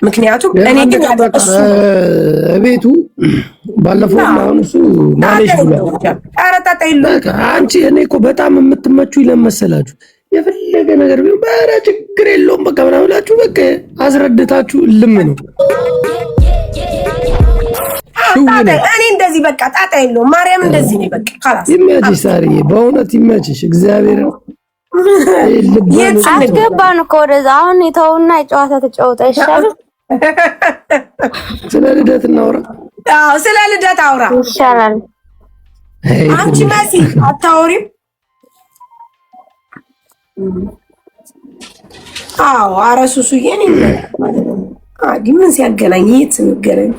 ምክንያቱም እኔ ግን ቤቱ ባለፈው አሁን እሱ ማለሽ ብሏል። አረጣጣ ይለው አንቺ እኔ እኮ በጣም የምትመቹ ይለመሰላችሁ የፈለገ ነገር ቢሆን ባራ ችግር የለውም በቃ ምናምን ብላችሁ በቃ አስረድታችሁ ልም ነው። እኔ እንደዚህ በቃ ጣጣ የለውም ማርያም እንደዚህ ነው በቃ خلاص ይመችሽ ሳርዬ በእውነት ይመችሽ እግዚአብሔር አስገባን እኮ ወደዛ አሁን የተውና የጨዋታ ተጫወተ ይሻላል። ስለ ልደት እናውራ። አዎ ስለ ልደት አውራ ይሻላል። አንቺ መሲ አታውሪም? አዎ አረሱሱ የኔ ምን ሲያገናኝ የት እንገናኝ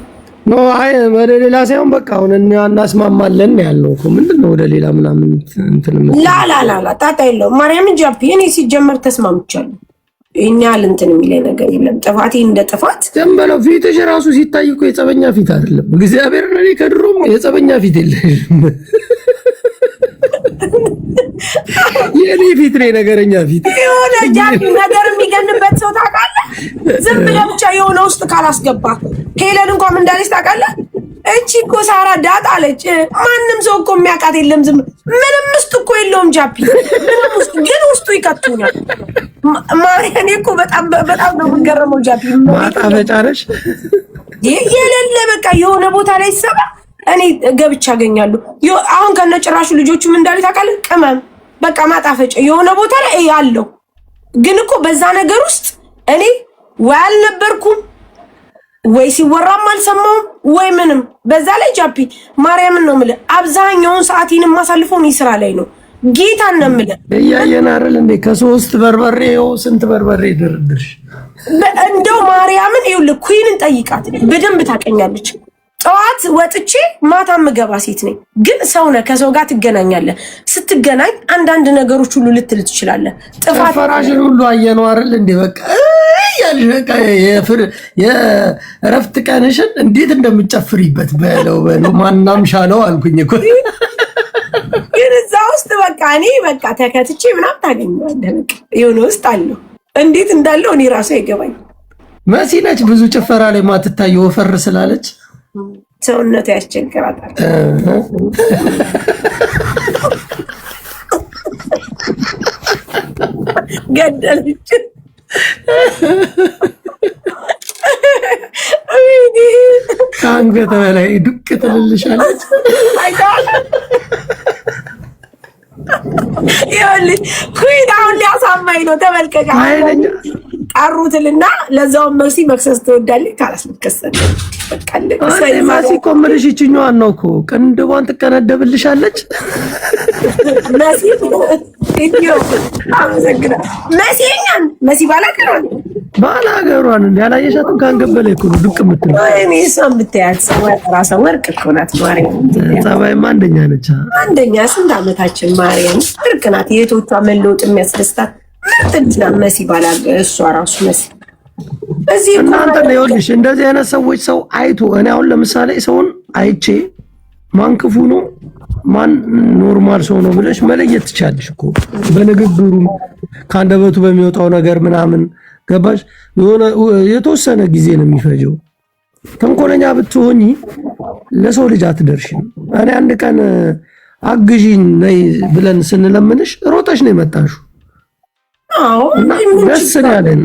ኖ አይ ወደ ሌላ ሳይሆን በቃ አሁን እናስማማለን ያለው እኮ ምንድነው ወደ ሌላ ምናምን እንትን ላ ጣጣ የለውም ማርያም ጃፒ እኔ ሲጀመር ተስማምቻለሁ። እኛል እንትን የሚለኝ ነገር የለም። ጥፋቴ እንደ ጥፋት ደምበለው ፊትሽ ራሱ ሲታይ እኮ የጸበኛ ፊት አይደለም። እግዚአብሔር እኔ ከድሮም የጸበኛ ፊት የለሽም። የኔ ፊት ነው ነገረኛ ፊት የሆነ ጃፒ ነገር የሚገንበት ሰው ታውቃለህ። ዝም ብለህ ብቻ የሆነ ውስጥ ካላስገባ ሄለን እንኳን እንዳለች ታውቃለህ። እቺ እኮ ሳራ ዳጣ አለች። ማንም ሰው እኮ የሚያውቃት የለም። ዝም ምንም ውስጥ እኮ የለውም ጃፒ ምንም ውስጥ ግን ውስጡ ይከቱኛል። ማርያም እኮ በጣም ነው የምገረመው ጃፒ ማጣፈጫ ነሽ የሌለ በቃ የሆነ ቦታ ላይ ሰባ እኔ ገብቻ አገኛለሁ። አሁን ከነጭራሹ ልጆቹም እንዳሉ ታውቃለህ። ቅመም በቃ ማጣፈጫ የሆነ ቦታ ላይ ያለው ግን እኮ በዛ ነገር ውስጥ እኔ ወይ አልነበርኩም ወይ ሲወራም አልሰማውም ወይ ምንም። በዛ ላይ ጃፒ ማርያምን ነው የምልህ አብዛኛውን ሰዓቴን የማሳልፈው እኔ ስራ ላይ ነው። ጌታን ነው የምልህ እያየን አይደል እንዴ ከሶስት በርበሬው ስንት በርበሬ ድርድርሽ እንደው ማርያምን ይኸውልህ ኩይንን ጠይቃት በደንብ ታቀኛለች። ጠዋት ወጥቼ ማታ ምገባ ሴት ነኝ። ግን ሰው ነህ ከሰው ጋር ትገናኛለህ። ስትገናኝ አንዳንድ ነገሮች ሁሉ ልትል ትችላለህ። ጥፋት ፈራሽን ሁሉ አየነው አይደል እንዴ በቃ ያልሽ በቃ የእረፍት ቀንሽን እንዴት እንደምትጨፍሪበት በለው ማናም ሻለው አልኩኝ እኮ ግን እዛ ውስጥ በቃ እኔ በቃ ተከትቼ ምናምን ታገኛለህ። በቃ የሆነ ውስጥ አለው እንዴት እንዳለው እኔ ራሱ አይገባኝ። መሲ ነች ብዙ ጭፈራ ላይ ማትታየው ወፈር ስላለች ሰውነቱ ያስቸግራታል። ገደለች ከአንገት በላይ ዱቅ ትልልሻለች። ይኸውልህ ኩይን አሁን ሊያሳማኝ ነው። ተመልከቻ ቀሩትልና ለዛውም መሲ መክሰስ ትወዳለች። ካላስመከሰተ መሲ እኮ የምልሽ ይችኛዋን ነው እኮ ቅንድቧን ትቀነደብልሻለች። መሲ መሲ ባላገሯን እንደ ያላየሻትም ከአንገት በላይ እኮ ነው ዱቅ የምትለው። እኔ እሷን ብታያት ራሷ ወርቅ እኮ ናት። ማርያም ጸባይማ አንደኛ ነች። አንደኛ ስንት ዓመታችን ማርያም ወርቅ ናት። የቶቿ መለወጥ የሚያስደስታት ምርጥና መሲ እሷ ራሱ መሲ እዚህ እናንተ ነው ይኸውልሽ እንደዚህ አይነት ሰዎች ሰው አይቶ እኔ አሁን ለምሳሌ ሰውን አይቼ ማን ክፉ ነው ማን ኖርማል ሰው ነው ብለሽ መለየት ትቻለሽ እኮ በንግግሩ ካንደበቱ በሚወጣው ነገር ምናምን ገባሽ። የሆነ የተወሰነ ጊዜ ነው የሚፈጀው። ተንኮለኛ ብትሆኚ ለሰው ልጅ አትደርሽም። እኔ አንድ ቀን አግዢኝ ነይ ብለን ስንለምንሽ ሮጠሽ ነው የመጣሽው። አዎ ደስ ነው ያለን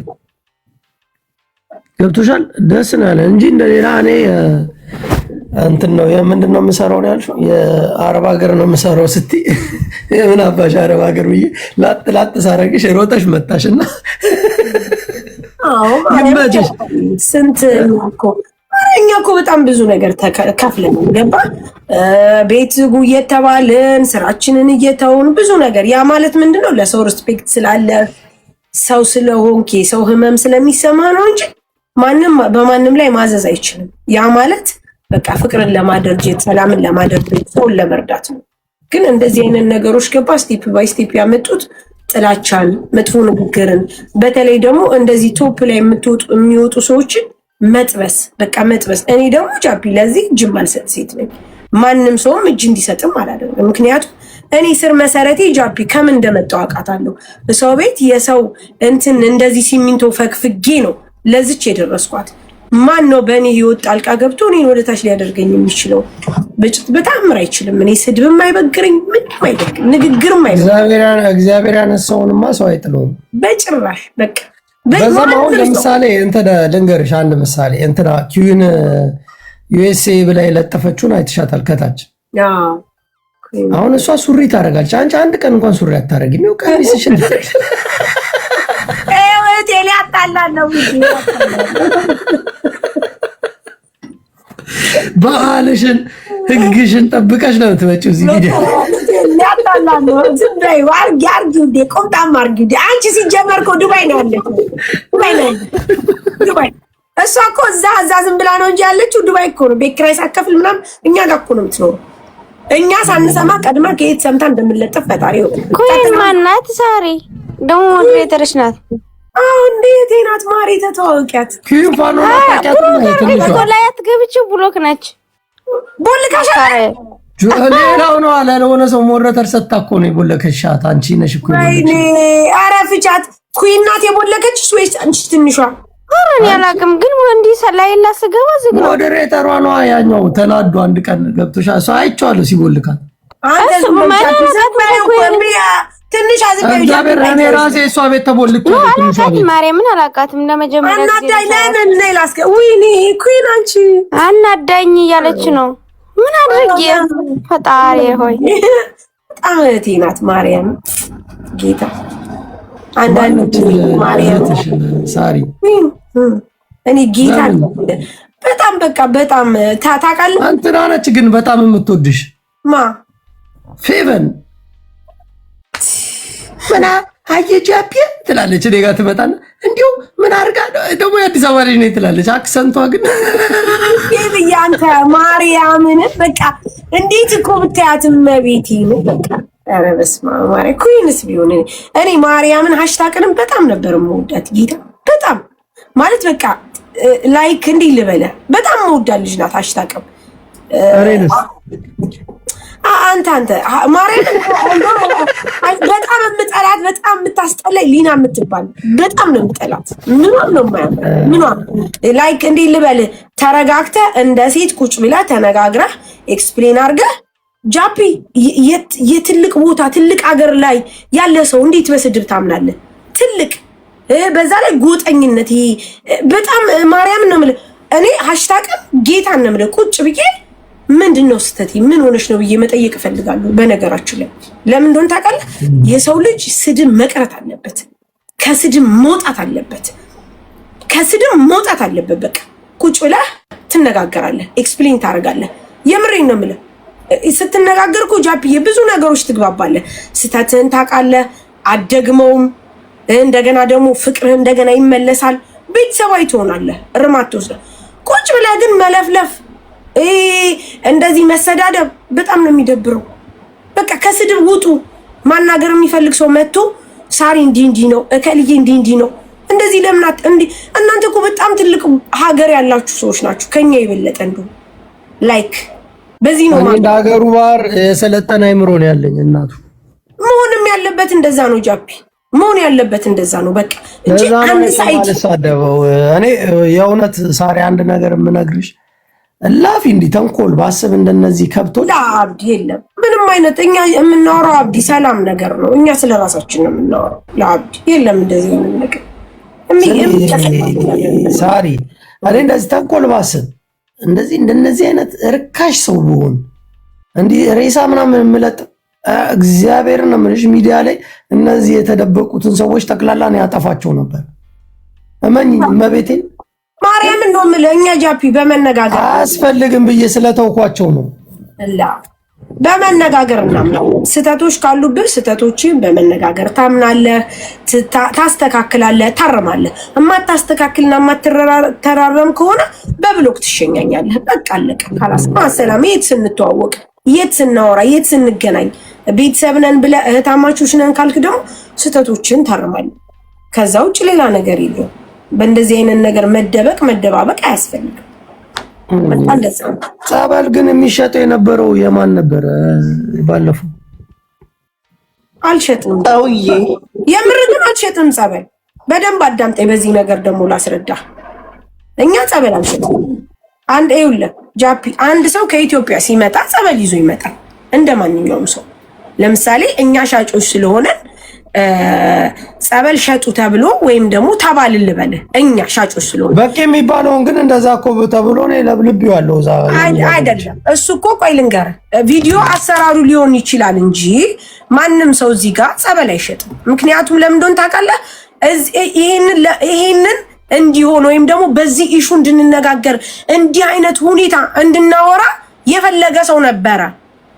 ገብቶሻል። ደስ ነው ያለን እንጂ እንደሌላ እኔ እንትን ነው ምንድነው የምሰራው ነው ያልሽው የአረብ ሀገር ነው የምሰራው ስትይ የምን አባሽ አረብ ሀገር ብዬ ላጥ ሳረግሽ ሮጠሽ መጣሽና አዎ ይመችሽ። ስንት እኮ እኛ እኮ በጣም ብዙ ነገር ተከፍለን ገባ ቤት እየተባልን ስራችንን እየተውን ብዙ ነገር ያ ማለት ምንድነው ለሰው ሪስፔክት ስላለ ሰው ስለሆንክ ሰው ህመም ስለሚሰማ ነው እንጂ ማንም በማንም ላይ ማዘዝ አይችልም። ያ ማለት በቃ ፍቅርን ለማደርጀት ሰላምን ለማደርጀት ሰውን ለመርዳት ነው። ግን እንደዚህ አይነት ነገሮች ገባ ስቴፕ ባይ ስቴፕ ያመጡት ጥላቻን፣ መጥፎ ንግግርን በተለይ ደግሞ እንደዚህ ቶፕ ላይ የሚወጡ ሰዎችን መጥበስ በቃ መጥበስ። እኔ ደግሞ ጃፒ ለዚህ እጅ ማልሰጥ ሴት ነኝ። ማንም ሰውም እጅ እንዲሰጥም አላደርግም። ምክንያቱም እኔ ስር መሰረቴ ጃፒ ከምን እንደመጣው አውቃታለሁ። ሰው ቤት የሰው እንትን እንደዚህ ሲሚንቶ ፈግፍጌ ነው ለዚች የደረስኳት። ማን ነው በእኔ ህይወት ጣልቃ ገብቶ እኔን ወደ ታች ሊያደርገኝ የሚችለው? በጣምር አይችልም። እኔ ስድብም አይበግረኝ፣ ምንም አይበግረኝ፣ ንግግርም አይበግረኝ። እግዚአብሔር ያነሳውንማ ሰው አይጥለውም በጭራሽ። በቃ በዛም አሁን ለምሳሌ እንትን ልንገርሽ አንድ ምሳሌ እንትና ኪዩን ዩኤስኤ ብላ የለጠፈችውን አይተሻታል ከታች? አሁን እሷ ሱሪ ታደርጋለች። አንቺ አንድ ቀን እንኳን ሱሪ አታደርጊም። ነው ቀሚስሽ ቴሌ አጣላለሁ ባህልሽን ህግሽን ጠብቀሽ ነው የምትመጪው እዚህ ቪዲዮ ያጣላለሁ። ዝም በይ አርጊ እንደ ቆምጣም አርጊ እንደ አንቺ ሲጀመር እኮ ዱባይ ነው ያለችው። ዱባይ እሷ እኮ እዛ ዝም ብላ ነው እንጂ ያለችው ዱባይ እኮ ነው። ቤት ኪራይ ሳትከፍል ምናምን እኛ ጋር እኮ ነው የምትኖረው። እኛ ሳንሰማ ቀድማ ከየት ሰምታ እንደምንለጥፍ ፈጣሪ ነው። ኮይን ማናት? ሳሪ ደግሞ ሞዴሬተርሽ ናት። እንዴት ናት? ማሪ ተተዋወቂያት። ኪፋኖ ኮላያት ገብቼ ብሎክ ነች። ቦልካሽ ሌላው ነው አለ ለሆነ ሰው ሞዴሬተር ሰጣ እኮ ነው የቦለከሻት። አንቺ ነሽ እኮ ወይኔ ኧረ ፍቻት። ኩዊን ናት የቦለከችሽ ወይስ አንቺ ትንሿ? ኧረ እኔ አላውቅም፣ ግን እንዲህ ሰላይላ ስገባ ዝግ ነው። ሞዴሬተሯ ነው ያኛው ተናዶ አንድ ቀን ገብቶሻል። ሰው አይቼዋለሁ ሲቦልካት። አንተ ትንሽ አዝበይ እግዚአብሔር እኔ ራሴ እሷ ቤት ተቦልኩ አላውቃትም። ማርያምን አላውቃትም። ለመጀመሪያ አናዳኝ ነይ ላስከ ወይኔ ኩዊን አንቺ አናዳኝ እያለች ነው። ምን አድርጌ ፈጣሪ ሆይ በጣም እህቴ ናት ማርያም ጌታ። አንዳንድ ማርያም ሳሪ እኔ ጌታ በጣም በቃ በጣም ታውቃለህ። አንተና ነች ግን በጣም የምትወድሽ ማ ፌቨን ምና አየጃፒ ትላለች። እኔ ጋር ትመጣና እንዲሁ ምን አርጋ ደግሞ የአዲስ አበባ ልጅ ነኝ ትላለች። አክሰንቷ ግን ይሄ አንተ ማርያምን በቃ እንዴት እኮ ብታያትም መቤቴ ነው በቃ። ኧረ በስመ አብ ማርያም ኩዊንስ ቢሆን እኔ ማርያምን ሃሽታግንም በጣም ነበር የምወዳት ጌታ። በጣም ማለት በቃ ላይክ እንዲህ ልበለ በጣም የምወዳት ልጅ ናት። ሃሽታግም አንተ ማርያም በጣም የምጠላት በጣም የምታስጠላኝ ሊና የምትባል በጣም ነው የምጠላት። ምኗም ነው የማያምር ምኗም ላይክ እንዲህ ልበል ተረጋግተህ እንደ ሴት ቁጭ ብላ ተነጋግረህ ኤክስፕሌን አድርገህ ጃፒ የትልቅ ቦታ ትልቅ አገር ላይ ያለ ሰው እንዴት በስድብ ታምናለህ? ትልቅ በዛ ላይ ጎጠኝነት ይሄ በጣም ማርያምን ነው የምልህ። እኔ ሃሽታግም ጌታን ነው የምልህ ቁጭ ብዬ ምንድነው ስተቲ ምን ሆነሽ ነው ብዬ መጠየቅ እፈልጋለሁ። በነገራችሁ ላይ ለምን እንደሆነ ታውቃለህ? የሰው ልጅ ስድብ መቅረት አለበት። ከስድብ መውጣት አለበት። ከስድብ መውጣት አለበት። በቃ ቁጭ ብለህ ትነጋገራለህ፣ ኤክስፕሌን ታደርጋለህ። የምሬን ነው የምልህ። ስትነጋገር እኮ ጃፒዬ ብዙ ነገሮች ትግባባለህ። ስተትህን ታውቃለህ፣ አደግመውም እንደገና ደግሞ ፍቅርህ እንደገና ይመለሳል። ቤተሰባዊ ትሆናለህ፣ እርማት ትወስዳለህ። ቁጭ ብለህ ግን መለፍለፍ እንደዚህ መሰዳደብ በጣም ነው የሚደብረው። በቃ ከስድብ ውጡ። ማናገር የሚፈልግ ሰው መጥቶ ሳሪ እንዲህ ነው እከልዬ እንዲህ ነው እንደዚህ ለምናት እንዲህ። እናንተ እኮ በጣም ትልቅ ሀገር ያላችሁ ሰዎች ናችሁ ከኛ የበለጠ እንደው ላይክ በዚህ ነው ማለት ሀገሩ ባር የሰለጠነ አይምሮ ነው ያለኝ እናቱ። መሆንም ያለበት እንደዛ ነው ጃፒ፣ መሆን ያለበት እንደዛ ነው በቃ እንጂ አንድ ሳይድ ሳደበው። እኔ የእውነት ሳሪ አንድ ነገር የምነግርሽ እላፊ እንዲህ ተንኮል ባስብ እንደነዚህ ከብቶች ለአብዲ የለም ምንም አይነት። እኛ የምናወራው አብዲ ሰላም ነገር ነው። እኛ ስለራሳችን ነው የምናወራው። ለአብዲ የለም እንደዚህ ነገር ሳሪ። እኔ እንደዚህ ተንኮል ባስብ እንደዚህ እንደነዚህ አይነት ርካሽ ሰው ብሆን እንዲህ ሬሳ ምናምን የምለጥ እግዚአብሔርን ነው የምልሽ። ሚዲያ ላይ እነዚህ የተደበቁትን ሰዎች ጠቅላላ ነው ያጠፋቸው ነበር። እመኝ መቤቴን ማርያምን ነው የምልህ። እኛ ጃፒ በመነጋገር አያስፈልግም ብዬ ስለተውኳቸው ነው። በመነጋገር እናምናለን። ስህተቶች ካሉብህ ስህተቶችን በመነጋገር ታምናለህ፣ ታስተካክላለህ፣ ታረማለህ። የማታስተካክልና የማትተራረም ከሆነ በብሎክ ትሸኛኛለህ። በቃ አለቀ። ካላስ ማሰላም የት ስንተዋወቅ፣ የት ስናወራ፣ የት ስንገናኝ ቤተሰብ ነን ብለህ እህታማቾች ነን ካልክ ደግሞ ስህተቶችን ታርማለህ። ከዛ ውጭ ሌላ ነገር የለውም። በእንደዚህ አይነት ነገር መደባበቅ አያስፈልግም። ጸበል ግን የሚሸጠው የነበረው የማን ነበረ? ባለፈው አልሸጥም። አውዬ የምር ግን አልሸጥም ጸበል። በደንብ አዳምጠኝ። በዚህ ነገር ደግሞ ላስረዳ። እኛ ጸበል አንሸጥም። አንድ ይኸውልህ ጃፒ፣ አንድ ሰው ከኢትዮጵያ ሲመጣ ጸበል ይዞ ይመጣል እንደ ማንኛውም ሰው። ለምሳሌ እኛ ሻጮች ስለሆነ ጸበል ሸጡ ተብሎ ወይም ደግሞ ተባልን ልበልህ፣ እኛ ሻጮች ስለሆነ በቂ የሚባለውን ግን እንደዛ እኮ ተብሎ ነው ለብልብ ያለው ዛ አይደለም። እሱ እኮ ቆይ ልንገርህ፣ ቪዲዮ አሰራሩ ሊሆን ይችላል እንጂ ማንም ሰው እዚህ ጋር ጸበል አይሸጥም። ምክንያቱም ለምን እንደሆነ ታውቃለህ? ይሄንን እንዲሆን ወይም ደግሞ በዚህ ኢሹ እንድንነጋገር እንዲህ አይነት ሁኔታ እንድናወራ የፈለገ ሰው ነበረ፣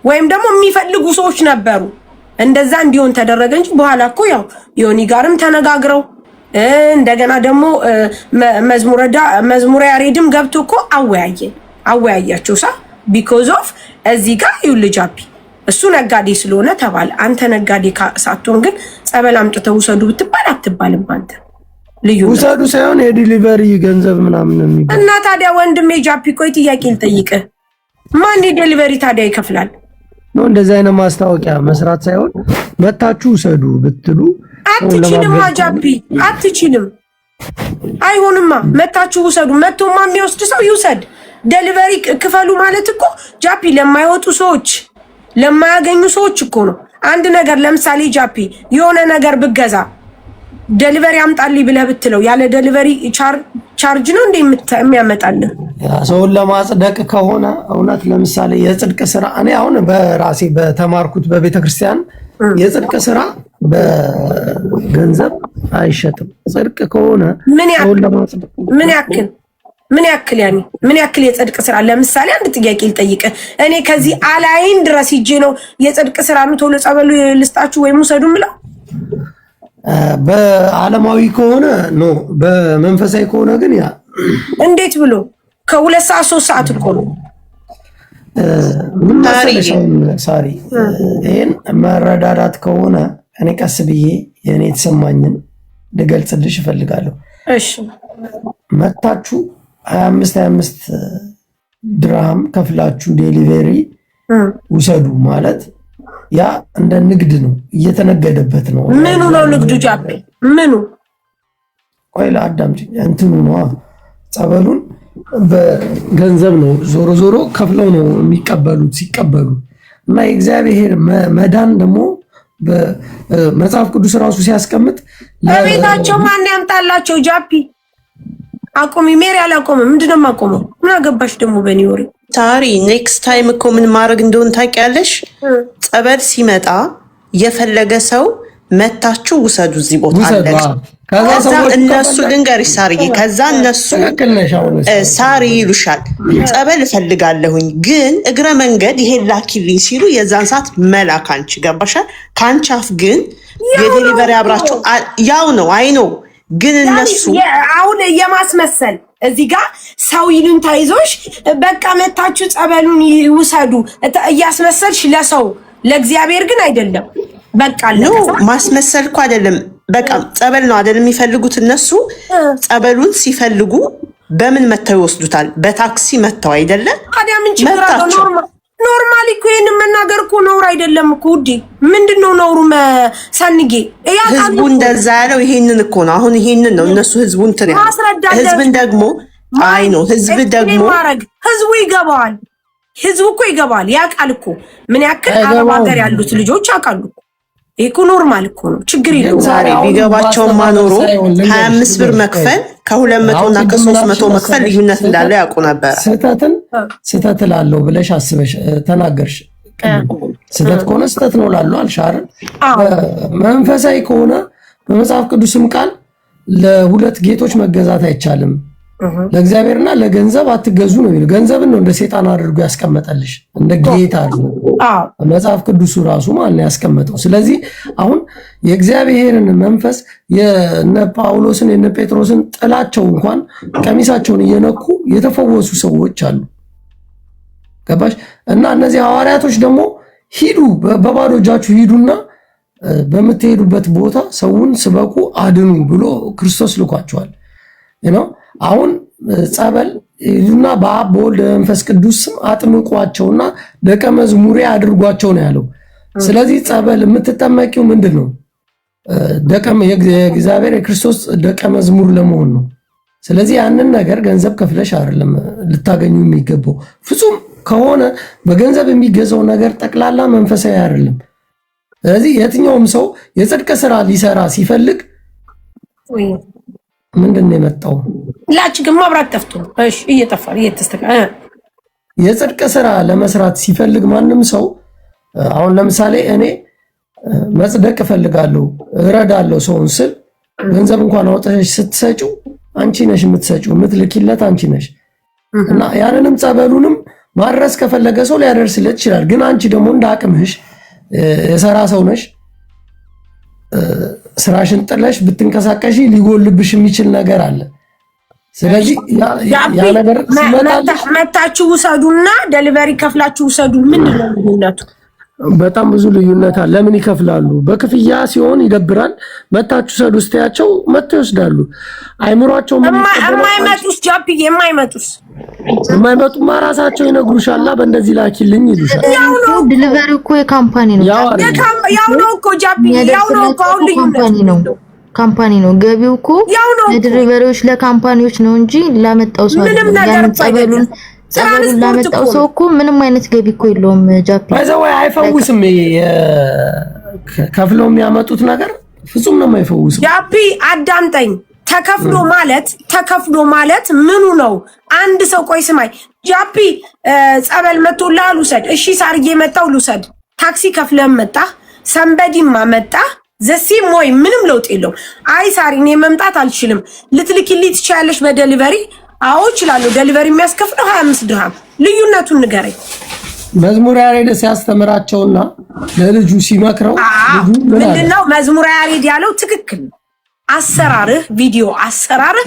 ወይም ደግሞ የሚፈልጉ ሰዎች ነበሩ። እንደዛ እንዲሆን ተደረገ እንጂ በኋላ እኮ ያው ዮኒ ጋርም ተነጋግረው እንደገና ደግሞ መዝሙረ ያሬድም ገብቶ እኮ አወያያቸው ሳ ቢኮዝ ኦፍ እዚህ ጋር ጃፒ እሱ ነጋዴ ስለሆነ ተባለ። አንተ ነጋዴ ሳትሆን ግን ጸበል አምጥተው ውሰዱ ብትባል አትባልም። አንተ ልዩ ውሰዱ ሳይሆን የዲሊቨሪ ገንዘብ ምናምን የሚባል እና ታዲያ ወንድሜ ጃፒ ቆይ ጥያቄ ልጠይቅህ፣ ማን የዲሊቨሪ ታዲያ ይከፍላል? ነው እንደዚህ አይነት ማስታወቂያ መስራት ሳይሆን መታችሁ ውሰዱ ብትሉ አትችልም። ጃፒ አትችልም፣ አይሆንማ። መታችሁ ውሰዱ፣ መቶማ የሚወስድ ሰው ይውሰድ። ዴሊቨሪ ክፈሉ ማለት እኮ ጃፒ ለማይወጡ ሰዎች ለማያገኙ ሰዎች እኮ ነው። አንድ ነገር ለምሳሌ ጃፒ የሆነ ነገር ብገዛ ዴሊቨሪ አምጣልኝ ብለህ ብትለው ያለ ዴሊቨሪ ቻርጅ ነው እንደ የሚያመጣልህ? ሰውን ለማጽደቅ ከሆነ እውነት ለምሳሌ የጽድቅ ስራ እኔ አሁን በራሴ በተማርኩት በቤተክርስቲያን የጽድቅ ስራ በገንዘብ አይሸጥም። ጽድቅ ከሆነ ሰውን ለማጽደቅ ምን ያክል የጽድቅ ስራ ለምሳሌ አንድ ጥያቄ ልጠይቅህ። እኔ ከዚህ አላይን ድረስ ሂጄ ነው የጽድቅ ስራ ነው ቶሎ ጸበሉ ልስጣችሁ ወይም ውሰዱ ምለው? በዓለማዊ ከሆነ ነው። በመንፈሳዊ ከሆነ ግን ያ እንዴት ብሎ ከ2 ሰዓት 3 ሰዓት እኮ ነው። ምን መሰለሽ ሳሪ፣ ይሄን መረዳዳት ከሆነ እኔ ቀስ ብዬ የኔ የተሰማኝን ልገልጽልሽ እፈልጋለሁ። እሺ መታችሁ 25 ድርሃም ከፍላችሁ ዴሊቨሪ ውሰዱ ማለት ያ እንደ ንግድ ነው፣ እየተነገደበት ነው። ምኑ ነው ንግዱ ጃፒ? ምኑ? ቆይ ለአዳምጪ። እንትኑ ነው ጸበሉን በገንዘብ ነው ዞሮ ዞሮ ከፍለው ነው የሚቀበሉት ሲቀበሉ። እና የእግዚአብሔር መዳን ደግሞ በመጽሐፍ ቅዱስ ራሱ ሲያስቀምጥ ለቤታቸው ማን ያምጣላቸው? ጃፒ አቆሚ። ሜሪ አላቆመም። ምንድነው የማቆመው? ምን አገባሽ ደግሞ በኔ ወሬ? ታሪ ኔክስት ታይም እኮ ምን ማድረግ እንደሆነ ታውቂያለሽ? ጸበል ሲመጣ የፈለገ ሰው መታችሁ ውሰዱ እዚህ ቦታ አለ። ከዛ እነሱ ልንገርሽ ሳርዬ፣ ከዛ እነሱ ሳሪ ይሉሻል ጸበል እፈልጋለሁኝ ግን እግረ መንገድ ይሄን ላኪልኝ ሲሉ የዛን ሰዓት መላክ አንቺ ገባሻል። ከአንቺ አፍ ግን የዴሊቨሪ አብራችሁ ያው ነው አይ ነው ግን እነሱ አሁን የማስመሰል እዚህ ጋር ሰው ይሉን ታይዞሽ በቃ መታችሁ ጸበሉን ይውሰዱ እያስመሰልሽ ለሰው ለእግዚአብሔር ግን አይደለም። በቃ ነው ማስመሰል እኮ አይደለም። በቃ ጸበል ነው አይደለም የሚፈልጉት እነሱ። ጸበሉን ሲፈልጉ በምን መተው ይወስዱታል? በታክሲ መተው አይደለም። ታዲያ ምን ችግር አለው? ኖርማሊ እኮ ይሄን መናገር እኮ ነውር አይደለም እኮ ውዴ። ምንድነው ነውሩ? ሰንጌ ህዝቡ እንደዛ ያለው ይሄንን እኮ ነው። አሁን ይሄንን ነው እነሱ ህዝቡ እንትን ያለው። ህዝብን ደግሞ አይ ነው ህዝብ ደግሞ ህዝቡ ይገባዋል። ህዝቡ እኮ ይገባዋል። ያውቃል እኮ ምን ያክል አረብ ሀገር ያሉት ልጆች ያውቃሉ። ይሄ እኮ ኖርማል እኮ ነው። ችግር የለውም። ዛሬ ቢገባቸውም ማኖሩ 25 ብር መክፈል ከ200 እና ከ300 መክፈል ልዩነት እንዳለው ያውቁ ነበር። ስህተት ላለው ብለሽ አስበሽ ተናገርሽ። ስህተት ከሆነ ስህተት ነው ላለው አልሻር። መንፈሳዊ ከሆነ በመጽሐፍ ቅዱስም ቃል ለሁለት ጌቶች መገዛት አይቻልም፣ ለእግዚአብሔርና ለገንዘብ አትገዙ ነው የሚለው። ገንዘብን ነው እንደ ሴጣን አድርጎ ያስቀመጠልሽ እንደ ጌታ አድርጎ መጽሐፍ ቅዱሱ ራሱ ማለት ነው ያስቀመጠው። ስለዚህ አሁን የእግዚአብሔርን መንፈስ የነ ጳውሎስን የነ ጴጥሮስን ጥላቸው እንኳን ቀሚሳቸውን እየነኩ የተፈወሱ ሰዎች አሉ። ገባሽ? እና እነዚህ ሐዋርያቶች ደግሞ ሂዱ፣ በባዶ እጃችሁ ሂዱና በምትሄዱበት ቦታ ሰውን ስበኩ አድኑ ብሎ ክርስቶስ ልኳቸዋል ነው። አሁን ጸበል ሂዱና በአብ በወልድ በመንፈስ ቅዱስ ስም አጥምቋቸውና ደቀ መዝሙሬ አድርጓቸው ነው ያለው። ስለዚህ ጸበል የምትጠመቂው ምንድን ነው? የእግዚአብሔር የክርስቶስ ደቀ መዝሙር ለመሆን ነው። ስለዚህ ያንን ነገር ገንዘብ ከፍለሽ አይደለም ልታገኙ የሚገባው። ፍጹም ከሆነ በገንዘብ የሚገዛው ነገር ጠቅላላ መንፈሳዊ አይደለም። ስለዚህ የትኛውም ሰው የጽድቅ ስራ ሊሰራ ሲፈልግ ምንድነው የመጣው? ላች ግን ማብራት ጠፍቶ እሺ፣ እየተስተካከለ የጽድቅ ስራ ለመስራት ሲፈልግ ማንም ሰው አሁን ለምሳሌ እኔ መጽደቅ እፈልጋለሁ እረዳለሁ ሰውን ስል ገንዘብ እንኳን አውጥተሽ ስትሰጪው አንቺ ነሽ የምትሰጪው፣ የምትልኪለት አንቺ ነሽ። እና ያንንም ጸበሉንም ማድረስ ከፈለገ ሰው ሊያደርስለት ይችላል። ግን አንቺ ደግሞ እንደ አቅምሽ የሰራ ሰው ነሽ። ስራሽን ጥለሽ ብትንቀሳቀሺ ሊጎልብሽ የሚችል ነገር አለ። ስለዚህ ያ ነገር መታችሁ ውሰዱና ዴሊቨሪ ከፍላችሁ ውሰዱ። ምንድን ነው ልዩነቱ? በጣም ብዙ ልዩነት አለ። ለምን ይከፍላሉ? በክፍያ ሲሆን ይደብራል። መታችሁ ሰዱ ስትያቸው መጥተው ይወስዳሉ። አይምሯቸው የማይመጡስ ጃፒዬ የማይመጡማ ራሳቸው ይነግሩሻል። በእንደዚህ ላኪልኝ ይሉሻል። ዲሊቨሪ እኮ የካምፓኒ ነው። ያው ነው እኮ ጃፒዬ፣ ያው ነው እኮ አሁን ልዩነት ካምፓኒ ነው። ገቢው እኮ ለዲሊቨሪዎች ለካምፓኒዎች ነው እንጂ ላመጣው ሰው አይደለም። ጸበሉን ላመጣው ሰው እኮ ምንም አይነት ገቢ እኮ የለውም። ጃፒ ወይ አይፈውስም። ከፍለው የሚያመጡት ነገር ፍጹም ነው የማይፈውሰው። ጃፒ አዳምጠኝ። ተከፍሎ ማለት ምኑ ነው? አንድ ሰው ቆይ ስማይ ጃፒ፣ ጸበል መጥቶልሃል ውሰድ። እሺ ሳርዬ መጣው ልውሰድ። ታክሲ ከፍለም መጣ፣ ሰንበዲማ መጣ፣ ዘሲም ወይ ምንም ለውጥ የለውም። አይ ሳሪ እኔ መምጣት አልችልም፣ ልትልኪልኝ ትችያለሽ በዴሊቨሪ? አዎ እችላለሁ። ዴሊቨሪ የሚያስከፍለው 25 ድርሃም። ልዩነቱን ንገረኝ። መዝሙር ያሬድ ሲያስተምራቸውና ለልጁ ሲመክረው ምንድነው መዝሙር ያሬድ ያለው? ትክክል አሰራርህ፣ ቪዲዮ አሰራርህ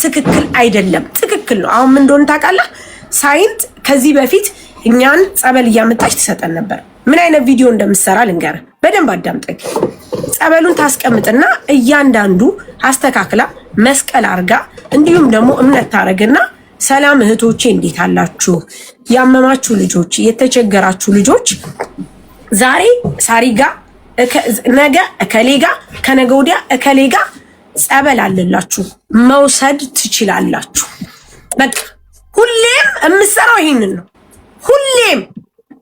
ትክክል አይደለም። ትክክል ነው። አሁን ምን እንደሆነ ታውቃለህ? ሳይንት ከዚህ በፊት እኛን ጸበል እያመጣች ትሰጠን ነበር። ምን አይነት ቪዲዮ እንደምትሰራ ልንገርህ። በደንብ አዳምጠኝ። ጸበሉን ታስቀምጥና እያንዳንዱ አስተካክላ መስቀል አርጋ እንዲሁም ደግሞ እምነት ታረግና ሰላም እህቶቼ እንዴት አላችሁ? ያመማችሁ ልጆች፣ የተቸገራችሁ ልጆች ዛሬ ሳሪጋ፣ ነገ እከሌጋ፣ ከነገ ወዲያ እከሌጋ ጸበል አለላችሁ መውሰድ ትችላላችሁ። በቃ ሁሌም የምትሰራው ይሄንን ነው።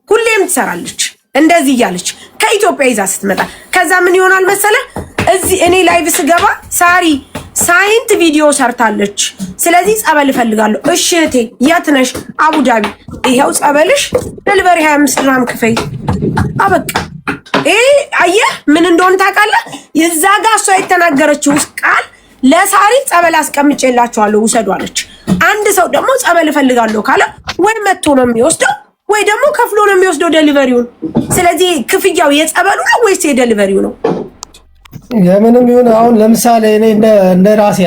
ሁሌም ትሰራለች እንደዚህ እያለች ከኢትዮጵያ ይዛ ስትመጣ። ከዛ ምን ይሆናል መሰለ? እዚህ እኔ ላይቭ ስገባ ሳሪ ሳይንት ቪዲዮ ሰርታለች፣ ስለዚህ ጸበል እፈልጋለሁ። እሺ እህቴ የት ነሽ? አቡዳቢ። ይሄው ጸበልሽ፣ ዴሊቨሪ 25 ድርሃም ክፈይ። አበቃ። አየህ ምን እንደሆነ ታውቃለህ? የዛ ጋር እሷ የተናገረችው ቃል ለሳሪ ጸበል አስቀምጬላችኋለሁ ውሰዱ አለች። አንድ ሰው ደግሞ ጸበል እፈልጋለሁ ካለ ወይ መጥቶ ነው የሚወስደው ወይ ደግሞ ከፍሎ ነው የሚወስደው ዴሊቨሪውን። ስለዚህ ክፍያው የጸበሉ ነው ወይስ የዴሊቨሪው ነው? የምንም ይሁን አሁን ለምሳሌ እኔ እንደ ራሴ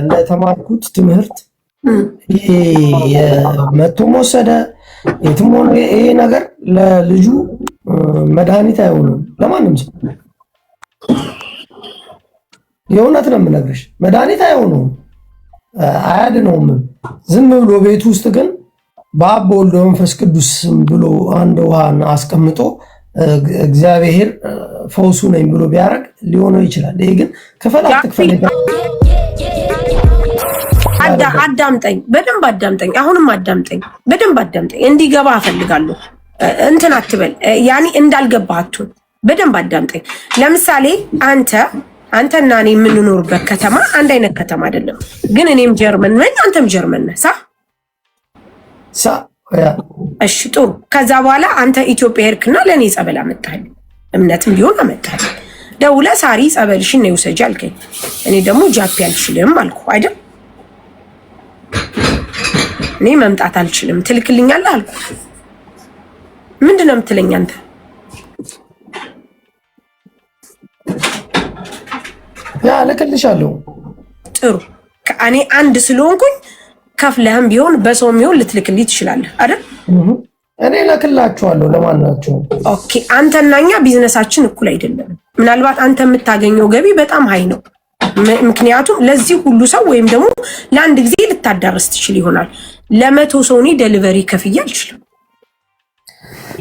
እንደተማርኩት ትምህርት ይሄ መጥቶ ወሰደ የትም ሆነ ይሄ ነገር ለልጁ መድኃኒት አይሆንም። ለማንም ሰው የእውነት ነው የምነግርሽ፣ መድኃኒት አይሆንም፣ አያድነውም። ዝም ብሎ ቤት ውስጥ ግን በአብ በወልድ በመንፈስ ቅዱስ ብሎ አንድ ውሃን አስቀምጦ እግዚአብሔር ፈውሱ ነኝ ብሎ ቢያረግ ሊሆነው ይችላል። ይሄ ግን አዳምጠኝ፣ በደንብ አዳምጠኝ፣ አሁንም አዳምጠኝ፣ በደንብ አዳምጠኝ። እንዲገባ እፈልጋለሁ። እንትን አትበል፣ ያኒ እንዳልገባህ አትሁን። በደንብ አዳምጠኝ። ለምሳሌ አንተና እኔ የምንኖርበት ከተማ አንድ አይነት ከተማ አይደለም። ግን እኔም ጀርመን ነኝ፣ አንተም ጀርመን ነህ። እሺ ጥሩ። ከዛ በኋላ አንተ ኢትዮጵያ ሄድክና ለእኔ ጸበል አመጣልኝ፣ እምነትም ቢሆን አመጣልኝ። ደውለህ ሳሪ ጸበልሽን ነው ውሰጂ አልከኝ። እኔ ደግሞ ጃፒ አልችልም አልኩ አይደል? እኔ መምጣት አልችልም ትልክልኛለህ አልኩ። ምንድን ነው የምትለኝ አንተ? ያ ልክልሻለሁ። ጥሩ። እኔ አንድ ስለሆንኩኝ ከፍለህም ቢሆን በሰውም ቢሆን ልትልክልኝ ትችላለህ አይደል? እኔ ልክላችኋለሁ ለማናቸው። ኦኬ። አንተና እኛ ቢዝነሳችን እኩል አይደለም። ምናልባት አንተ የምታገኘው ገቢ በጣም ሀይ ነው። ምክንያቱም ለዚህ ሁሉ ሰው ወይም ደግሞ ለአንድ ጊዜ ልታዳርስ ትችል ይሆናል። ለመቶ ሰው እኔ ዴሊቨሪ ከፍዬ አልችልም።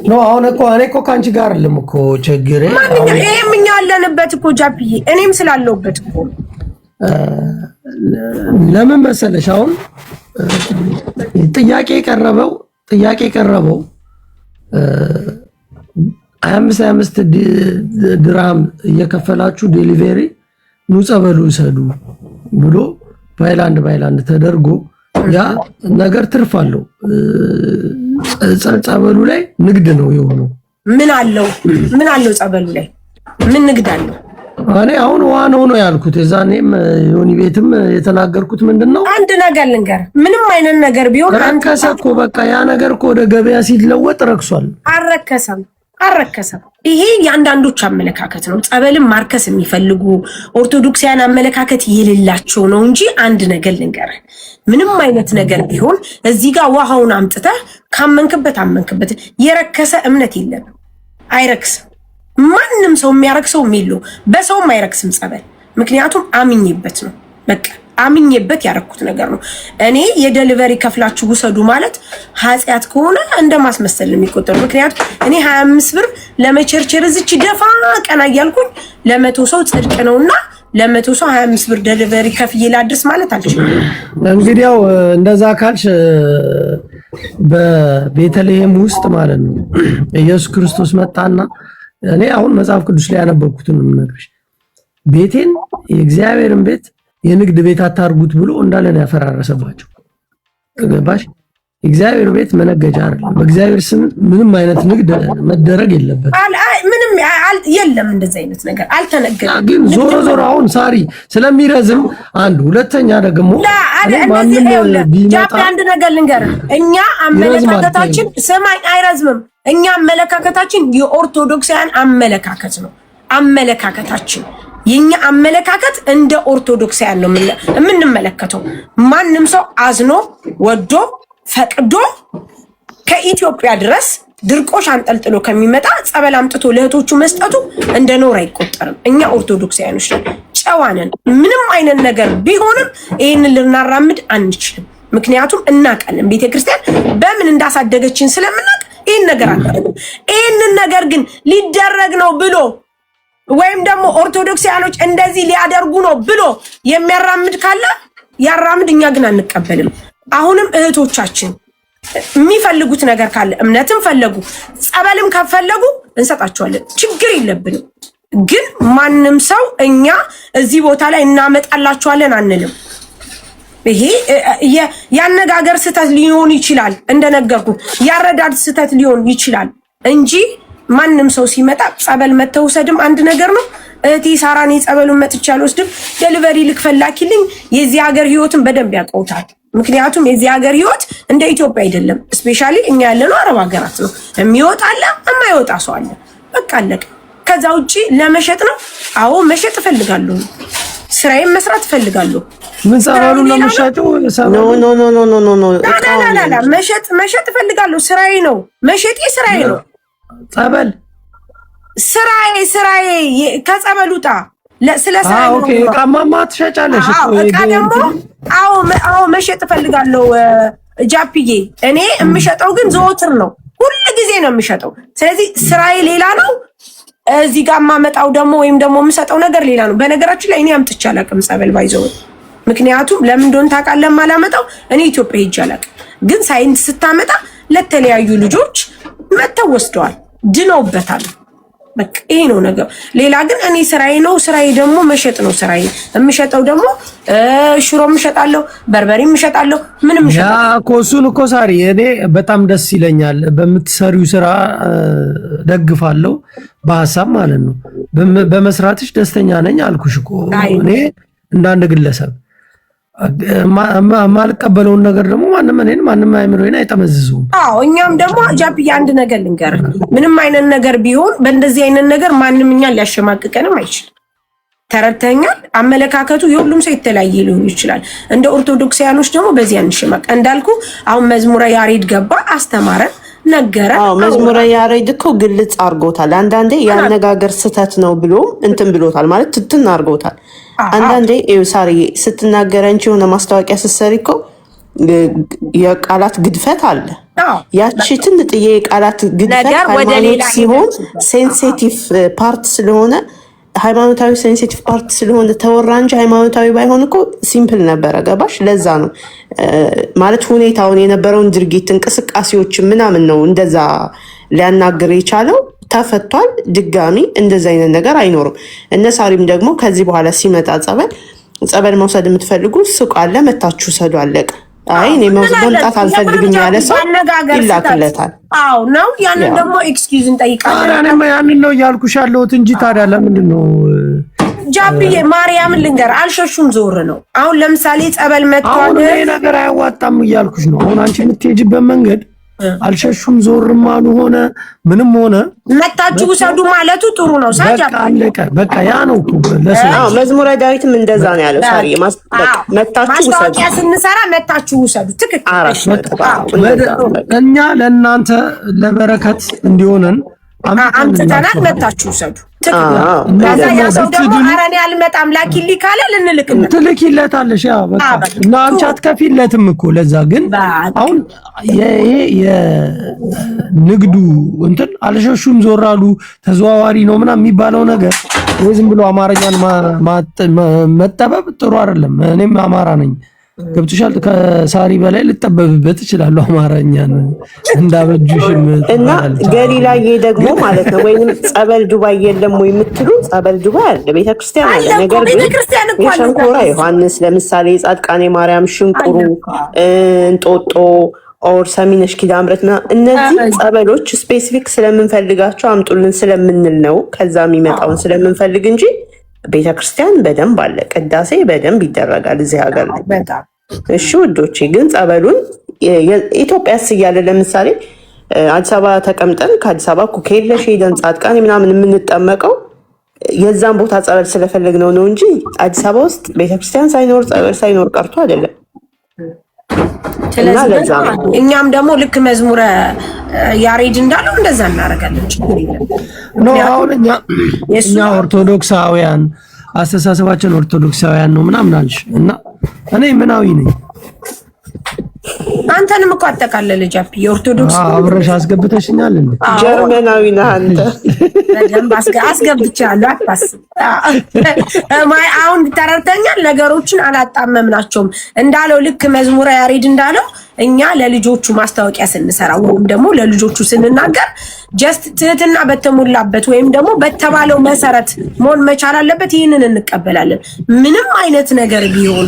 ኖ አሁን እኔ እኮ ከአንቺ ጋር አይደለም እኮ ችግሬ። ይሄም እኛ ያለንበት እኮ ጃፒዬ፣ እኔም ስላለሁበት እኮ ለምን መሰለሽ አሁን ጥያቄ የቀረበው 25 ድርሃም እየከፈላችሁ ዴሊቨሪ ኑ ጸበሉ ይሰዱ ብሎ ባይላንድ ተደርጎ ያ ነገር ትርፍ አለው። ጸበሉ ላይ ንግድ ነው የሆነው። ምን አለው ጸበሉ ላይ ምን ንግድ አለው? እኔ አሁን ዋናው ነው ያልኩት። የዛኔም ዮኒ ቤትም የተናገርኩት ምንድነው አንድ ነገር ልንገር፣ ምንም አይነት ነገር ቢሆን ረከሰ እኮ በቃ ያ ነገር እኮ ወደ ገበያ ሲለወጥ ረክሷል። አረከሰም። ይሄ የአንዳንዶች አመለካከት ነው። ጸበልም ማርከስ የሚፈልጉ ኦርቶዶክሳውያን አመለካከት የሌላቸው ነው እንጂ አንድ ነገር ልንገር፣ ምንም አይነት ነገር ቢሆን እዚህ ጋር ውሃውን አምጥተህ ካመንክበት አመንክበት። የረከሰ እምነት የለም፣ አይረክስም። ማንም ሰው የሚያረክሰው የሚለው በሰውም አይረክስም ጸበል። ምክንያቱም አምኜበት ነው። በቃ አምኜበት ያረኩት ነገር ነው። እኔ የዴሊቨሪ ከፍላችሁ ውሰዱ ማለት ኃጢአት ከሆነ እንደማስመሰል ነው የሚቆጠሩ። ምክንያቱም እኔ 25 ብር ለመቸርቸር እዚች ደፋ ቀና እያልኩኝ ለ100 ሰው ጽድቅ ነውና ለ100 ሰው 25 ብር ዴሊቨሪ ከፍዬ ላድርስ ማለት አልችልም። እንግዲህ ያው እንደዛ ካልሽ በቤተልሔም ውስጥ ማለት ነው ኢየሱስ ክርስቶስ መጣና እኔ አሁን መጽሐፍ ቅዱስ ላይ ያነበብኩትን ነው የምነግርሽ። ቤቴን የእግዚአብሔርን ቤት የንግድ ቤት አታርጉት ብሎ እንዳለን ያፈራረሰባቸው። ገባሽ? እግዚአብሔር ቤት መነገጃ አይደለም። በእግዚአብሔር ስም ምንም አይነት ንግድ መደረግ የለበትም። ምንም የለም እንደዚህ አይነት ነገር አልተነገረም። ግን ዞሮ አሁን ሳሪ ስለሚረዝም አንድ ሁለተኛ ደግሞ ማንም ቢመጣ አንድ ነገር ልንገርህ፣ እኛ አመለካከታችን ሰማይ አይረዝምም። እኛ አመለካከታችን የኦርቶዶክሳውያን አመለካከት ነው። አመለካከታችን የኛ አመለካከት እንደ ኦርቶዶክሳውያን ነው የምንመለከተው። ማንም ሰው አዝኖ ወዶ ፈቅዶ ከኢትዮጵያ ድረስ ድርቆሽ አንጠልጥሎ ከሚመጣ ጸበል አምጥቶ ለእህቶቹ መስጠቱ እንደ ኖር አይቆጠርም። እኛ ኦርቶዶክሳውያኖች ነን፣ ጨዋ ነን። ምንም አይነት ነገር ቢሆንም ይሄንን ልናራምድ አንችልም። ምክንያቱም እናውቃለን ቤተክርስቲያን በምን እንዳሳደገችን ስለምናውቅ ይሄን ነገር አናደርግም። ይሄንን ነገር ግን ሊደረግ ነው ብሎ ወይም ደግሞ ኦርቶዶክሳውያኖች እንደዚህ ሊያደርጉ ነው ብሎ የሚያራምድ ካለ ያራምድ፣ እኛ ግን አንቀበልም። አሁንም እህቶቻችን የሚፈልጉት ነገር ካለ እምነትም ፈለጉ ጸበልም ከፈለጉ እንሰጣቸዋለን፣ ችግር የለብንም። ግን ማንም ሰው እኛ እዚህ ቦታ ላይ እናመጣላቸዋለን አንልም። ይሄ ያነጋገር ስህተት ሊሆን ይችላል፣ እንደነገርኩ ያረዳድ ስህተት ሊሆን ይችላል እንጂ ማንም ሰው ሲመጣ ጸበል መተውሰድም አንድ ነገር ነው። እህቴ ሳራኔ ጸበሉን መጥቻ አልወስድም ዴሊቨሪ ልክፈላኪልኝ የዚህ ሀገር ህይወትን በደንብ ያውቀውታል። ምክንያቱም የዚህ ሀገር ህይወት እንደ ኢትዮጵያ አይደለም። ስፔሻሊ እኛ ያለነው አረብ ሀገራት ነው። የሚወጣ አለ፣ የማይወጣ ሰው አለ። በቃ አለቀ። ከዛ ውጪ ለመሸጥ ነው። አዎ መሸጥ እፈልጋለሁ፣ ስራዬን መስራት እፈልጋለሁ። ምን ጸበሉን ነው የምትሸጪው? ላ መሸጥ እፈልጋለሁ። ስራዬ ነው መሸጤ፣ ስራዬ ነው ጸበል ስራዬ ከጸበሉ ጣ ስለሰራ ኦኬ። ቃማማ ትሸጫለሽ እኮ እቃ ደግሞ አዎ መሸጥ እፈልጋለሁ ጃፒዬ። እኔ የምሸጠው ግን ዘወትር ነው፣ ሁሉ ጊዜ ነው የምሸጠው። ስለዚህ ስራዬ ሌላ ነው፣ እዚህ ጋር የማመጣው ደግሞ ወይም ደግሞ የምሰጠው ነገር ሌላ ነው። በነገራችን ላይ እኔ አምጥቼ አላውቅም ጸበል ባይዘው። ምክንያቱም ለምን እንደሆነ ታውቃለህ? ማላመጣው እኔ ኢትዮጵያ ሄጄ አላውቅም። ግን ሳይንስ ስታመጣ ለተለያዩ ልጆች መተው ወስደዋል፣ ድነውበታል። በቃ ይሄ ነው ነገር። ሌላ ግን እኔ ስራዬ ነው፣ ስራዬ ደግሞ መሸጥ ነው። ስራዬ የምሸጠው ደግሞ ሽሮም እሸጣለሁ፣ በርበሬም እሸጣለሁ፣ ምንም እሸጣለሁ። ያ ኮሱን እኮ ሳሪ እኔ በጣም ደስ ይለኛል። በምትሰሪው ስራ ደግፋለሁ፣ በሐሳብ ማለት ነው። በመስራትሽ ደስተኛ ነኝ አልኩሽ እኮ እኔ እንዳንድ ግለሰብ ማልቀበለውን ነገር ደግሞ ማንም አይምሮዬን አይጠመዝዙም። አዎ እኛም ደግሞ ጃፒ አንድ ነገር ልንገርህ፣ ምንም አይነት ነገር ቢሆን በእንደዚህ አይነት ነገር ማንም እኛን ሊያሸማቅቀንም አይችልም። ተረድተኛል? አመለካከቱ የሁሉም ሰው የተለያየ ሊሆን ይችላል። እንደ ኦርቶዶክሳውያኖች ደግሞ በዚህ አንሸማቅ። እንዳልኩ አሁን መዝሙረ ያሬድ ገባ፣ አስተማረን፣ ነገረ። መዝሙረ ያሬድ እኮ ግልጽ አድርጎታል። አንዳንዴ የአነጋገር ስህተት ነው ብሎ እንትን ብሎታል ማለት ትትን አድርጎታል። አንዳንዴ ሳሪ ስትናገር አንቺ የሆነ ማስታወቂያ ስትሰሪ እኮ የቃላት ግድፈት አለ። ያቺ ትንጥዬ የቃላት ግድፈት ሃይማኖት ሲሆን ሴንሲቲቭ ፓርት ስለሆነ ሃይማኖታዊ ሴንሲቲቭ ፓርት ስለሆነ ተወራ እንጂ ሃይማኖታዊ ባይሆን እኮ ሲምፕል ነበረ። ገባሽ? ለዛ ነው ማለት ሁኔታውን የነበረውን ድርጊት እንቅስቃሴዎችን ምናምን ነው እንደዛ ሊያናግር የቻለው። ተፈቷል። ድጋሚ እንደዛ አይነት ነገር አይኖርም። እነ ሳሪም ደግሞ ከዚህ በኋላ ሲመጣ ጸበል መውሰድ የምትፈልጉ ሱቅ አለ መታችሁ ሰዱ፣ አለቀ። አይ እኔ መምጣት አልፈልግም ያለ ሰው ይላክለታል። አዎ ነው። ያንን ደግሞ ኤክስኪውዝ እንጠይቃለን። እኔማ ያንን ነው እያልኩሽ ያለሁት እንጂ ታዲያ ለምንድን ነው ጃፒዬ? ማርያምን ልንገር፣ አልሸሹም ዞር ነው። አሁን ለምሳሌ ጸበል መጥቷል። አሁን ይሄ ነገር አያዋጣም እያልኩሽ ነው። አሁን አንቺ የምትሄጂበት መንገድ አልሸሹም ዞርም አሉ ሆነ ምንም ሆነ መታችሁ ውሰዱ ማለቱ ጥሩ ነው። በቃ አለቀ። በቃ ያ ነው መዝሙረ ዳዊትም እንደዛ ነው ያለው። ሳሪ መታችሁ ውሰዱ፣ ማስታወቂያ ስንሰራ መታችሁ ውሰዱ። ትክክል። እኛ ለእናንተ ለበረከት እንዲሆነን አምጥተናል፣ መታችሁ ውሰዱ። ትክክል። ያ ሰው ደግሞ ኧረ እኔ አልመጣም ላኪልኝ ካለ ልንልክለት ትልኪለታለሽ። ያ በቃ እና አንቺ አትከፊለትም እኮ ለዛ። ግን አሁን ይሄ የንግዱ እንትን አልሸሹም ዞር አሉ ተዘዋዋሪ ነው ምናምን የሚባለው ነገር ወይ ዝም ብሎ አማርኛን መጠበብ ጥሩ አይደለም። እኔም አማራ ነኝ ገብቶሻል። ከሳሪ በላይ ልጠበብበት እችላለሁ አማርኛን እንዳበጁሽም እና ገሊላ ደግሞ ማለት ነው። ወይንም ጸበል ዱባይ የለም ወይ የምትሉ ጸበል ዱባይ አለ፣ ቤተክርስቲያን አለ። ነገር ግን የሸንኮራ ዮሐንስ ለምሳሌ ጻድቃኔ ማርያም፣ ሽንቁሩ፣ እንጦጦ ኦር ሰሚነሽ ኪዳነ ምሕረት እነዚህ ጸበሎች ስፔሲፊክ ስለምንፈልጋቸው አምጡልን ስለምንል ነው። ከዛ የሚመጣውን ስለምንፈልግ እንጂ ቤተክርስቲያን በደንብ አለ፣ ቅዳሴ በደንብ ይደረጋል እዚህ ሀገር ላይ። እሺ ውዶቼ፣ ግን ጸበሉን ኢትዮጵያስ እያለ ለምሳሌ አዲስ አበባ ተቀምጠን ከአዲስ አበባ ኩኬለሽ ሄደን ጻድቃኔ ምናምን የምንጠመቀው የዛን ቦታ ጸበል ስለፈለግነው ነው እንጂ አዲስ አበባ ውስጥ ቤተክርስቲያን ሳይኖር ጸበል ሳይኖር ቀርቶ አይደለም። እኛም ደግሞ ልክ መዝሙረ ያሬድ እንዳለው እንደዛ እናደርጋለን። አሁን እኛ ኦርቶዶክሳውያን አስተሳሰባችን ኦርቶዶክሳውያን ነው ምናምን አልሽ እና እኔ ምናዊ ነኝ። አንተንም እኮ አጠቃለለ ጃፒ የኦርቶዶክስ አብረሽ አስገብተሽኛል እንዴ? ጀርመናዊ ነህ አንተ። በደንብ አስገብቻለሁ። አታስብ። አሁን ተረድተኛል። ነገሮችን አላጣመምናቸውም እንዳለው ልክ መዝሙረ ያሬድ እንዳለው እኛ ለልጆቹ ማስታወቂያ ስንሰራ ወይም ደግሞ ለልጆቹ ስንናገር ጀስት ትህትና በተሞላበት ወይም ደግሞ በተባለው መሰረት መሆን መቻል አለበት። ይህንን እንቀበላለን። ምንም አይነት ነገር ቢሆን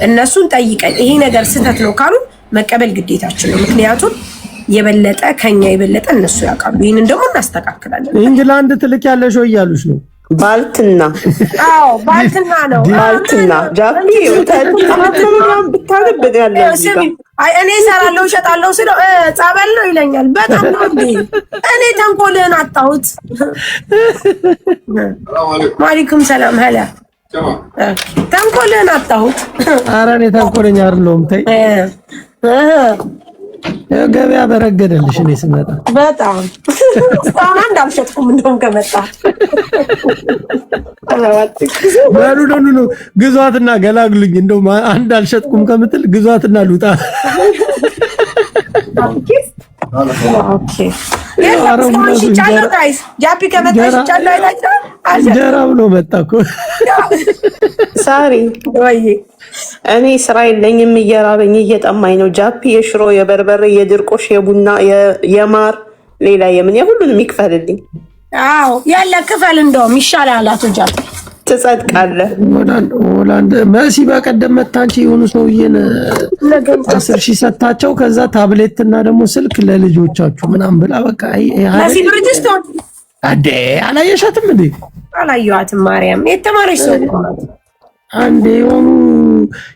እነሱን ጠይቀን ይሄ ነገር ስህተት ነው ካሉ መቀበል ግዴታችን ነው። ምክንያቱም የበለጠ ከኛ የበለጠ እነሱ ያውቃሉ። ይህንን ደግሞ እናስተካክላለን። ኢንግላንድ ትልቅ ያለሽ ወይ እያሉሽ ነው? ባልትና አዎ ባልትና ነው። ባልትና ጃፒ ብታነብን ያለ እኔ እሰራለሁ እሸጣለሁ ስለው ጸበል ነው ይለኛል። በጣም ነው እንዴ! እኔ ተንኮልህን አጣሁት። ወአለይኩም ሰላም ሀላ ተንኮልህን አጣሁት። ኧረ እኔ ተንኮለኛ አይደለሁም። ተይ ገበያ በረገደልሽ እኔ ስመጣ በጣም እስካሁን አንድ አልሸጥኩም። እንደውም ከመጣ ነው ግዟትና ገላግሉኝ። እንደውም አንድ አልሸጥኩም ከምትል ግዟትና ልውጣ። ጃፒ ከመጣ እንጀራ ብሎ መጣ እኮ ሳሪ። እኔ ስራ የለኝም፣ እየራበኝ እየጠማኝ ነው። ጃፒ የሽሮ የበርበሬ የድርቆሽ የቡና የማር ሌላ የምን የሁሉንም ይክፈልልኝ። አዎ ያለ ክፈል፣ እንደውም ይሻላል። አቶ ጃፒ ትጸድቃለህ። ሆላንድ መሲ በቀደም መታ አንቺ የሆኑ ሰውዬን 10,000 ሰጣቸው። ከዛ ታብሌት እና ደግሞ ስልክ ለልጆቻችሁ ምናምን ብላ በቃ መሲ ብርጅስቶን አዴ አላየሻትም እንዴ? አላየኋትም። ማርያም የተማረች ሰው አንዴ የሆኑ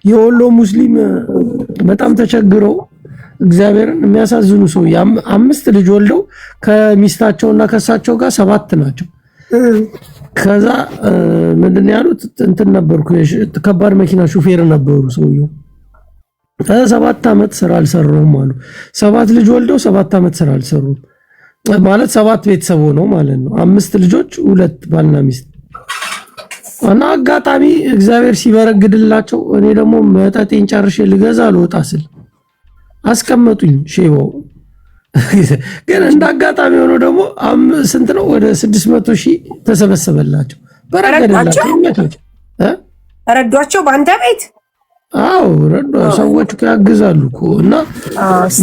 የወሎ ሙስሊም በጣም ተቸግረው እግዚአብሔርን የሚያሳዝኑ ሰው 5 ልጅ ወልደው ከሚስታቸውና ከሳቸው ጋር 7 ናቸው። ከዛ ምንድን ያሉት እንትን ነበርኩ ከባድ መኪና ሹፌር ነበሩ ሰውየው። 7 ዓመት ስራ አልሰሩም አሉ። 7 ልጅ ወልደው 7 ዓመት ስራ አልሰሩም ማለት 7 ቤተሰብ ሆነው ማለት ነው። 5 ልጆች 2 ባልና ሚስት እና አጋጣሚ እግዚአብሔር ሲበረግድላቸው እኔ ደግሞ መጠጤን ጨርሼ ልገዛ ልወጣ ስል አስቀመጡኝ ሼባው። ግን እንደ አጋጣሚ ሆኖ ደግሞ ስንት ነው ወደ 600,000 ተሰበሰበላቸው ረዷቸው በአንተ ቤት? አዎ ረዷ። ሰዎች ያግዛሉ እኮ እና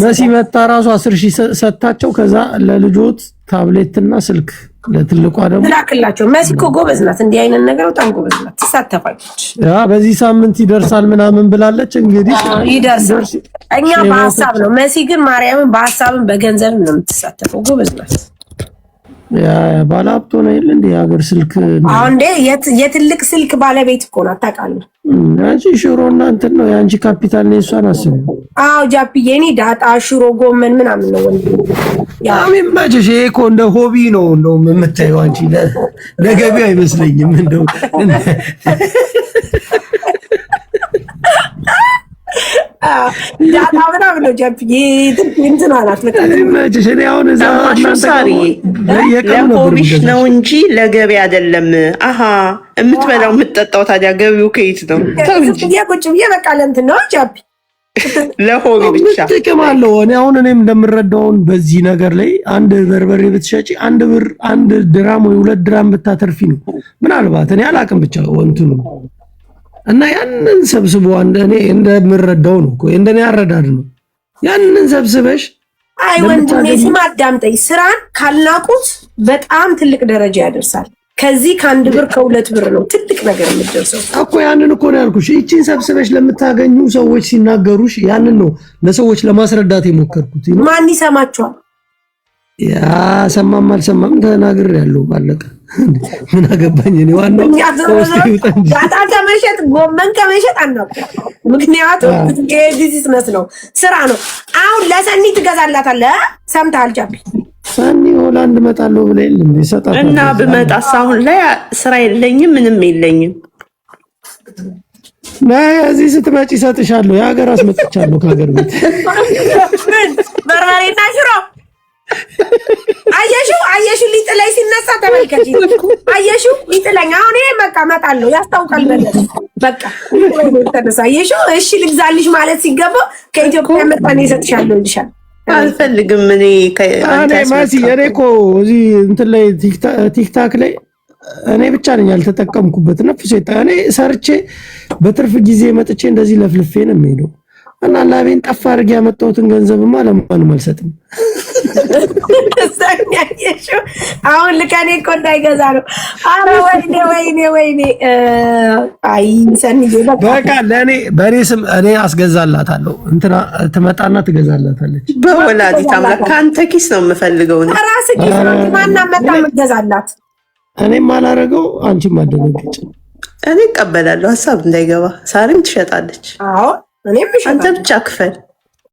መሲ መጣ ራሱ 10,000 ሰጣቸው። ከዛ ለልጆት ታብሌትና ስልክ ለትልቋ ደግሞ ላክላቸው። መሲ እኮ ጎበዝ ናት፣ እንዲህ አይነት ነገር በጣም ጎበዝ ናት፣ ትሳተፋለች። በዚህ ሳምንት ይደርሳል ምናምን ብላለች። እንግዲህ ይደርሳል። እኛ በሀሳብ ነው፣ መሲ ግን ማርያምን በሀሳብም በገንዘብ ነው የምትሳተፈው። ጎበዝ ናት። ባለሀብት ሆነ የለ እንደ ሀገር ስልክ አሁን የትልቅ ስልክ ባለቤት እኮ ናት ታውቃለህ። አንቺ ሽሮና እንትን ነው የአንቺ ካፒታል ነው። እሷን አስቢ። አዎ ጃፒዬ፣ እኔ ዳጣ ሽሮ ጎመን ምናምን ነው ወንድ ያው ማጀሽ እኮ እንደ ሆቢ ነው የምታየው አንቺ። ለገቢው አይመስለኝም እንደው ዳጣ ምናምን ነው ጃፒዬ። እንትን አላት ማጀሽ እኔ አሁን እዛ ለሆቢሽ ነው እንጂ ለገቢ አይደለም። አሃ የምትበላው የምትጠጣው ታዲያ ገቢው ከየት ነው? ቁጭ ብዬ በቃ ለእንትን ነው ጃፒ፣ ለሆቢ ብቻ ጥቅም አለው። እኔም እንደምረዳውን በዚህ ነገር ላይ አንድ በርበሬ ብትሸጪ 1 ብር 1 ድራም ወይ 2 ድራም ብታተርፊ ነው ምናልባት፣ እኔ አላቅም ብቻ ወንቱን እና ያንን ሰብስቦ እኔ እንደምረዳው ነው እኮ እንደኔ አረዳድ ነው። ያንን ሰብስበሽ አይ ወንድሜ ስማ አዳምጠኝ፣ ስራን ካልናቁት በጣም ትልቅ ደረጃ ያደርሳል። ከዚህ ከ1 ብር ከ2 ብር ነው ትልቅ ነገር የምትደርሰው እኮ። ያንን እኮ ነው ያልኩሽ። እቺን ሰብስበሽ ለምታገኙ ሰዎች ሲናገሩሽ ያንን ነው ለሰዎች ለማስረዳት የሞከርኩት። ማን ይሰማቸዋል? ያ ሰማም አልሰማም ተናግሬያለሁ፣ ባለቀ። ምን አገባኝ እኔ። ዋናው ዳጣ ከመሸጥ ጎመን ከመሸጥ አናውቅም። ምክንያቱም ቢዝነስ ነው፣ ስራ ነው። አሁን ለሰኒ ትገዛላታለህ። ሰምተሃል ጃፒ? ሰኒ ሆላንድ እመጣለሁ ብለህ ይሰጣል እና ብመጣስ አሁን ላይ ስራ የለኝም ምንም የለኝም። እዚህ ስትመጪ እሰጥሻለሁ። የሀገር አስመጥቻለሁ ከሀገር ቤት በርበሬና ሽሮ። አየሽው ሊጥለኝ ሲነሳ ተመልከች። አየሽው ሊጥለኝ። አሁን ይሄ በቃ እመጣለሁ ያስታውቃል። በቃ ተነሳ። አየሽው እሺ ልግዛልሽ ማለት ሲገባው ከኢትዮጵያ መጣኔ እሰጥሻለሁ ይልሻል። አልፈልግም እኔ ማሲ። እኔ እኮ እዚህ እንትን ላይ ቲክታክ ላይ እኔ ብቻ ነኝ ያልተጠቀምኩበት። ነፍሴ እኔ ሰርቼ በትርፍ ጊዜ መጥቼ እንደዚህ ለፍልፌ ነው የምሄደው እና ላቤን ጠፋ አድርጌ ያመጣሁትን ገንዘብማ ለማንም አልሰጥም። አሁን ልከኔ እኮ እንዳይገዛ ነው። አረ ወይኔ አይ ሰኒ በቃ ለእኔ በእኔ ስም እኔ አስገዛላታለሁ። እንትና ትመጣና ትገዛላታለች። በወላዲት አምላክ ከአንተ ኪስ ነው የምፈልገው። ራስህ ኪስ ነው ማና መጣ የምትገዛላት። እኔም አላረገው አንቺም አደነግጭ። እኔ እቀበላለሁ። ሀሳብ እንዳይገባ ሳሪም ትሸጣለች። አዎ እኔም አንተ ብቻ ክፈል።